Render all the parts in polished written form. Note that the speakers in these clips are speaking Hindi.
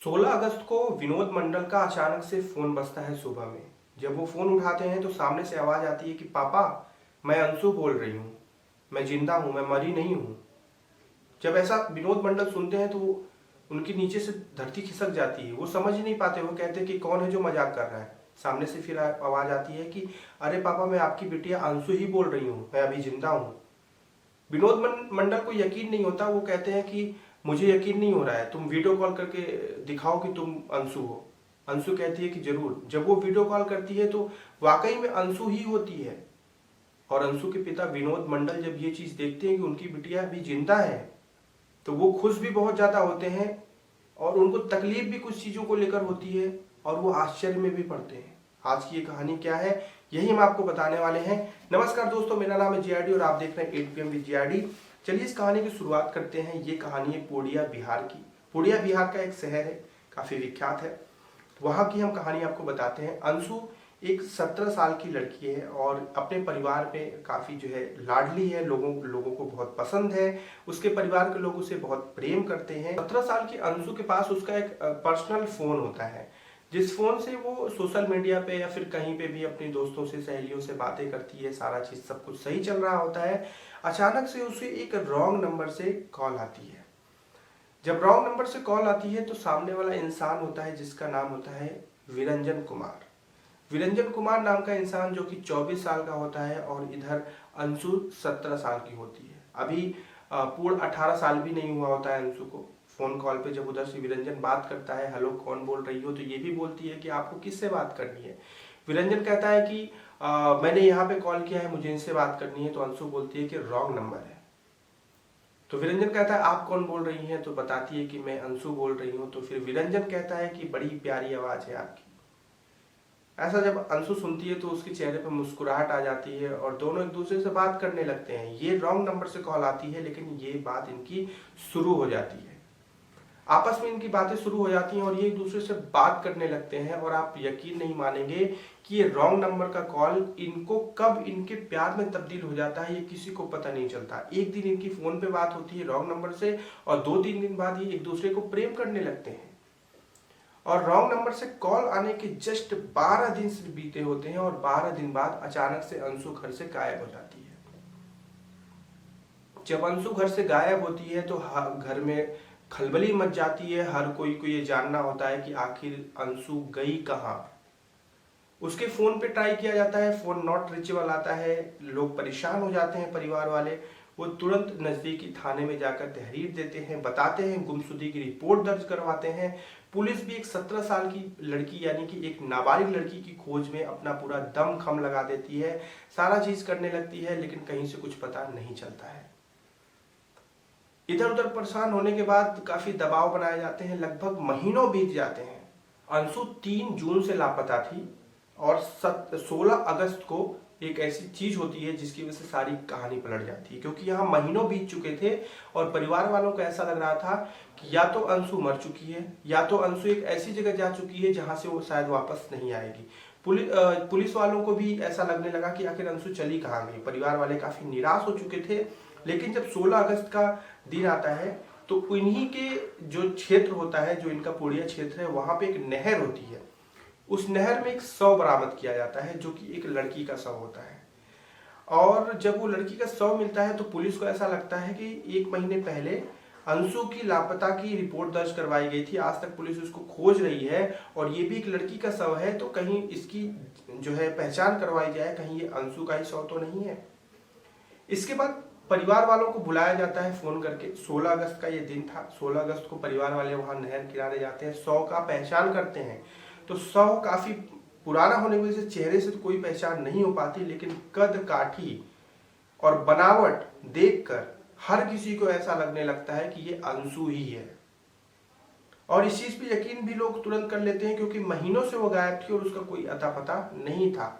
16 अगस्त को विनोद मंडल का अचानक से फ़ोन बजता है सुबह में। जब वो फ़ोन उठाते हैं तो सामने से आवाज़ आती है कि पापा, मैं अंशु बोल रही हूँ। मैं ज़िंदा हूँ, मैं मरी नहीं हूँ। जब ऐसा विनोद मंडल सुनते हैं तो उनके नीचे से धरती खिसक जाती है। वो समझ ही नहीं पाते, वो कहते हैं कि कौन है जो मजाक कर रहा है। सामने से फिर आवाज़ आती है कि अरे पापा, मैं आपकी बिटिया अंशु ही बोल रही हूँ, मैं अभी ज़िंदा हूँ। विनोद मंडल को यकीन नहीं होता। वो कहते हैं कि मुझे यकीन नहीं हो रहा है, तुम वीडियो कॉल करके दिखाओ कि तुम अंशु हो। अंशु कहती है कि जरूर। जब वो वीडियो कॉल करती है तो वाकई में अंशु ही होती है। और अंशु के पिता विनोद मंडल जब ये चीज देखते हैं कि उनकी बिटिया अभी जिंदा है तो वो खुश भी बहुत ज्यादा होते हैं और उनको तकलीफ भी कुछ चीजों को लेकर होती है और वो आश्चर्य में भी पड़ते हैं। आज की ये कहानी क्या है, यही हम आपको बताने वाले हैं। नमस्कार दोस्तों, मेरा नाम है जीआरडी और आप देख रहे हैं 8 PM विद जीआरडी। चलिए इस कहानी की शुरुआत करते हैं। ये कहानी है पूर्णिया बिहार की। पूर्णिया बिहार का एक शहर है, काफी विख्यात है। वहां की हम कहानी आपको बताते हैं। अंशु एक 17 साल की लड़की है और अपने परिवार में काफी जो है लाडली है, लोगों लोगों को बहुत पसंद है। उसके परिवार के लोग उसे बहुत प्रेम करते हैं। 17 साल की अंशु के पास उसका एक पर्सनल फोन होता है, जिस फोन से वो सोशल मीडिया पे या फिर कहीं पे भी अपने दोस्तों से, सहेलियों से बातें करती है। सारा चीज सब कुछ सही चल रहा होता है। अचानक से उसे एक रॉन्ग नंबर से कॉल आती है। जब रॉन्ग नंबर से कॉल आती है तो सामने वाला इंसान होता है जिसका नाम होता है विरंजन कुमार। विरंजन कुमार नाम का इंसान जो कि 24 साल का होता है और इधर अंशु 17 साल की होती है। अभी पूर्ण 18 साल भी नहीं हुआ होता है अंशु को। फोन कॉल पे जब उधर से विरंजन बात करता है, हेलो कौन बोल रही हो, तो ये भी बोलती है कि आपको किससे बात करनी है। विरंजन कहता है कि मैंने यहाँ पे कॉल किया है, मुझे इनसे बात करनी है। तो अंशु बोलती है कि रॉन्ग नंबर है। तो विरंजन कहता है आप कौन बोल रही हैं, तो बताती है कि मैं अंशु बोल रही हूँ। तो फिर विरंजन कहता है कि बड़ी प्यारी आवाज है आपकी। ऐसा जब अंशु सुनती है तो उसके चेहरे पर मुस्कुराहट आ जाती है और दोनों एक दूसरे से बात करने लगते हैं। ये रॉन्ग नंबर से कॉल आती है लेकिन ये बात इनकी शुरू हो जाती है। आपस में इनकी बातें शुरू हो जाती हैं और ये एक दूसरे से बात करने लगते हैं। और आप यकीन नहीं मानेंगे कि ये रॉन्ग नंबर का कॉल इनको कब इनके प्यार में तब्दील हो जाता है ये किसी को पता नहीं चलता। एक दिन इनकी फोन पे बात होती है रॉन्ग नंबर से और 2-3 दिन बाद ये एक दूसरे को प्रेम करने लगते हैं। और रॉन्ग नंबर से कॉल आने के जस्ट 12 दिन से बीते होते हैं और 12 दिन बाद अचानक से अंशु घर से गायब हो जाती है। जब अंशु घर से गायब होती है तो घर में खलबली मच जाती है। हर कोई को ये जानना होता है कि आखिर अंशु गई कहाँ। उसके फोन पे ट्राई किया जाता है, फोन नॉट रीचेबल आता है। लोग परेशान हो जाते हैं, परिवार वाले। वो तुरंत नजदीकी थाने में जाकर तहरीर देते हैं, बताते हैं, गुमशुदगी की रिपोर्ट दर्ज करवाते हैं। पुलिस भी एक 17 साल की लड़की यानी कि एक नाबालिग लड़की की खोज में अपना पूरा दम खम लगा देती है, सारा चीज करने लगती है, लेकिन कहीं से कुछ पता नहीं चलता है। इधर उधर परेशान होने के बाद काफी दबाव बनाए जाते हैं। लगभग महीनों बीत जाते हैं। अंशु 3 जून से लापता थी और 16 अगस्त को एक ऐसी चीज होती है जिसकी वजह से सारी कहानी पलट जाती है, क्योंकि यहाँ महीनों बीत चुके थे और परिवार वालों को ऐसा लग रहा था कि या तो अंशु मर चुकी है या तो अंशु एक ऐसी जगह जा चुकी है जहां से वो शायद वापस नहीं आएगी। पुलिस वालों को भी ऐसा लगने लगा कि आखिर अंशु चली कहाँ गई। परिवार वाले काफी निराश हो चुके थे। लेकिन जब 16 अगस्त का दिन आता है तो इन्हीं के जो क्षेत्र होता है, जो इनका पूर्णिया क्षेत्र है, वहां पे एक नहर होती है। उस नहर में एक शव बरामद किया जाता है जो कि एक लड़की का शव होता है। और जब वो लड़की का शव मिलता है तो पुलिस को ऐसा लगता है कि 1 महीने पहले अंशु की लापता की रिपोर्ट दर्ज करवाई गई थी। आज तक पुलिस उसको खोज रही है और ये भी एक लड़की का शव है, तो कहीं इसकी जो है पहचान करवाई जाए, कहीं ये अंशु का ही शव तो नहीं है। इसके बाद परिवार वालों को बुलाया जाता है फोन करके। 16 अगस्त का ये दिन था। 16 अगस्त को परिवार वाले वहां नहर किनारे जाते हैं, शव का पहचान करते हैं। तो शव काफी पुराना होने की वजह से चेहरे से तो कोई पहचान नहीं हो पाती, लेकिन कद काठी और बनावट देखकर हर किसी को ऐसा लगने लगता है कि ये अंशु ही है। और इस चीज पे यकीन भी लोग तुरंत कर लेते हैं क्योंकि महीनों से वो गायब थी और उसका कोई अता पता नहीं था।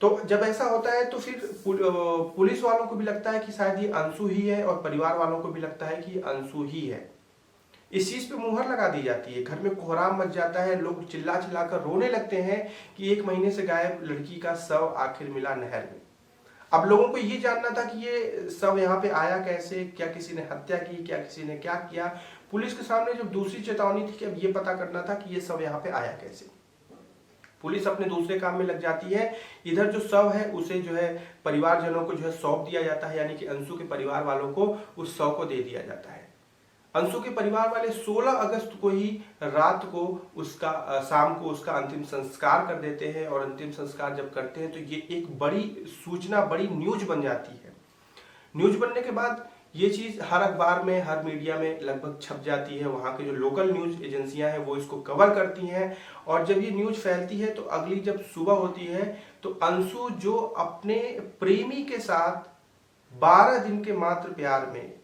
तो जब ऐसा होता है तो फिर पुलिस वालों को भी लगता है कि शायद ये अंशु ही है और परिवार वालों को भी लगता है कि ये अंशु ही है। इस चीज पे मुहर लगा दी जाती है। घर में कोहराम मच जाता है। लोग चिल्ला चिल्ला कर रोने लगते हैं कि 1 महीने से गायब लड़की का शव आखिर मिला नहर में। अब लोगों को ये जानना था कि ये शव यहाँ पे आया कैसे, क्या किसी ने हत्या की, क्या किसी ने क्या किया। पुलिस के सामने जब दूसरी चेतावनी थी कि अब ये पता करना था कि ये शव यहाँ पे आया कैसे। पुलिस अपने दूसरे काम में लग जाती है। इधर जो शव है उसे जो है परिवारजनों को जो है सौंप दिया जाता है, यानी कि अंशु के परिवार वालों को उस शव को दे दिया जाता है। अंशु के परिवार वाले 16 अगस्त को ही रात को उसका शाम को उसका अंतिम संस्कार कर देते हैं, और अंतिम संस्कार जब करते हैं तो ये एक बड़ी सूचना, बड़ी न्यूज बन जाती है। न्यूज बनने के बाद ये चीज हर अखबार में, हर मीडिया में लगभग छप जाती है। वहाँ के जो लोकल न्यूज एजेंसियां हैं वो इसको कवर करती हैं, और जब ये न्यूज फैलती है तो अगली जब सुबह होती है तो अंशु जो अपने प्रेमी के साथ 12 दिन के मात्र प्यार में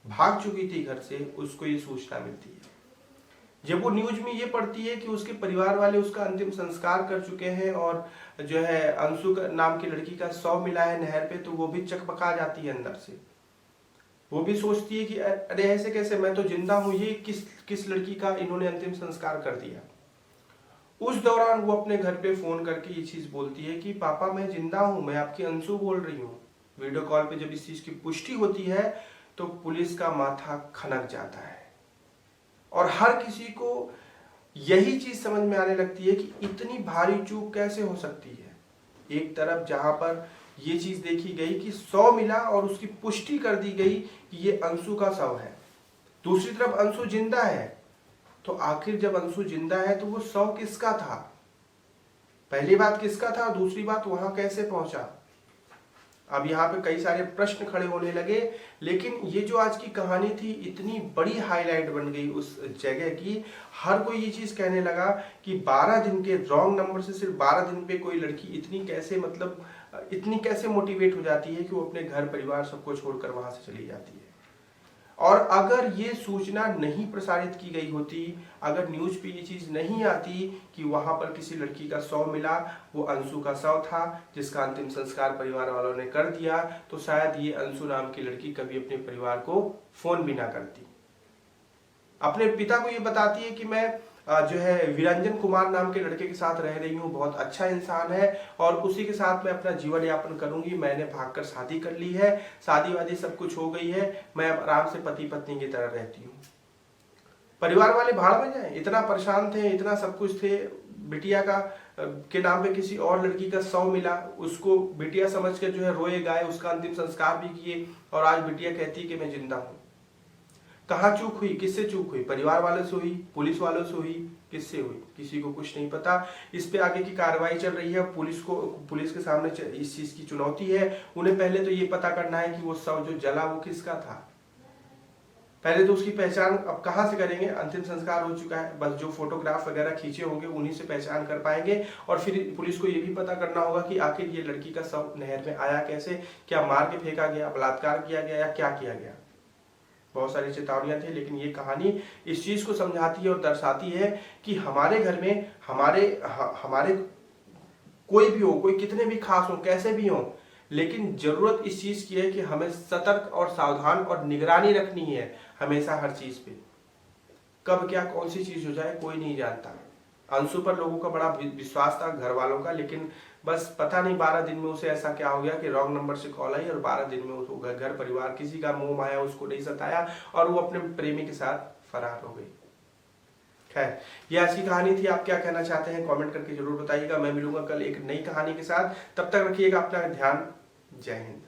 भाग चुकी थी घर से, उसको ये सूचना मिलती है। जब वो न्यूज में ये पढ़ती है कि उसके परिवार वाले उसका अंतिम संस्कार कर चुके हैं और जो है अंशु नाम की लड़की का शव मिला है नहर पे, तो वो भी चकपका जाती है अंदर से। वो भी सोचती है कि अरे ऐसे कैसे, मैं तो जिंदा हूं, ये किस लड़की का इन्होंने अंतिम संस्कार कर दिया। उस दौरान वो अपने घर पे फोन करके ये चीज बोलती है कि पापा मैं जिंदा हूं, मैं आपकी अंशु बोल रही हूँ। वीडियो कॉल पे जब इस चीज की पुष्टि होती है तो पुलिस का माथा खनक जाता है, और हर किसी को यही चीज समझ में आने लगती है कि इतनी भारी चूक कैसे हो सकती है। एक तरफ जहां पर ये चीज देखी गई कि शव मिला और उसकी पुष्टि कर दी गई कि ये अंशु का शव है, दूसरी तरफ अंशु जिंदा है। तो आखिर जब अंशु जिंदा है तो वो शव किसका था? पहली बात किसका था, दूसरी बात वहां कैसे पहुंचा? अब यहाँ पे कई सारे प्रश्न खड़े होने लगे, लेकिन ये जो आज की कहानी थी इतनी बड़ी हाईलाइट बन गई उस जगह की। हर कोई ये चीज कहने लगा कि 12 दिन के रॉन्ग नंबर से सिर्फ 12 दिन पे कोई लड़की इतनी कैसे मोटिवेट हो जाती है कि वो अपने घर परिवार सबको छोड़कर वहां से चली जाती है। और अगर ये सूचना नहीं प्रसारित की गई होती, अगर न्यूज पे ये चीज नहीं आती कि वहां पर किसी लड़की का शव मिला, वो अंशु का शव था जिसका अंतिम संस्कार परिवार वालों ने कर दिया, तो शायद ये अंशु नाम की लड़की कभी अपने परिवार को फोन भी ना करती। अपने पिता को ये बताती है कि मैं जो है विरंजन कुमार नाम के लड़के के साथ रह रही हूँ, बहुत अच्छा इंसान है और उसी के साथ मैं अपना जीवन यापन करूंगी। मैंने भागकर शादी कर ली है, शादी वादी सब कुछ हो गई है, मैं अब आराम से पति पत्नी की तरह रहती हूँ। परिवार वाले भाड़ में जाए, इतना परेशान थे, इतना सब कुछ थे। बिटिया के नाम पे किसी और लड़की का शव मिला, उसको बिटिया समझ के जो है रोए गाए, उसका अंतिम संस्कार भी किए, और आज बिटिया कहती है कि मैं जिंदा हूँ। कहाँ चूक हुई, किससे चूक हुई? परिवार वालों से हुई, पुलिस वालों से हुई, किससे हुई? किसी को कुछ नहीं पता। इस पे आगे की कार्रवाई चल रही है। पुलिस के सामने इस चीज की चुनौती है। उन्हें पहले तो ये पता करना है कि वो शव जो जला वो किसका था। पहले तो उसकी पहचान अब कहाँ से करेंगे? अंतिम संस्कार हो चुका है, बस जो फोटोग्राफ वगैरह खींचे होंगे उन्हीं से पहचान कर पाएंगे। और फिर पुलिस को ये भी पता करना होगा कि आखिर ये लड़की का शव नहर में आया कैसे, क्या मार के फेंका गया, बलात्कार किया गया या क्या किया गया। बहुत सारी चेतावनियां थी, लेकिन ये कहानी इस चीज को समझाती है और दर्शाती है कि हमारे घर में हमारे कोई भी हो, कोई कितने भी खास हो, कैसे भी हो, लेकिन जरूरत इस चीज की है कि हमें सतर्क और सावधान और निगरानी रखनी है हमेशा हर चीज पे। कब क्या कौन सी चीज हो जाए कोई नहीं जानता। अंशु पर लोगों का बड़ा विश्वास था, घर वालों का, लेकिन बस पता नहीं 12 दिन में उसे ऐसा क्या हो गया कि रॉन्ग नंबर से कॉल आई और 12 दिन में उसको घर परिवार किसी का मोह माया उसको नहीं सताया और वो अपने प्रेमी के साथ फरार हो गई। खैर, ये आज की कहानी थी। आप क्या कहना चाहते हैं कमेंट करके जरूर बताइएगा। मैं मिलूंगा कल एक नई कहानी के साथ। तब तक रखिएगा अपना ध्यान। जय हिंद।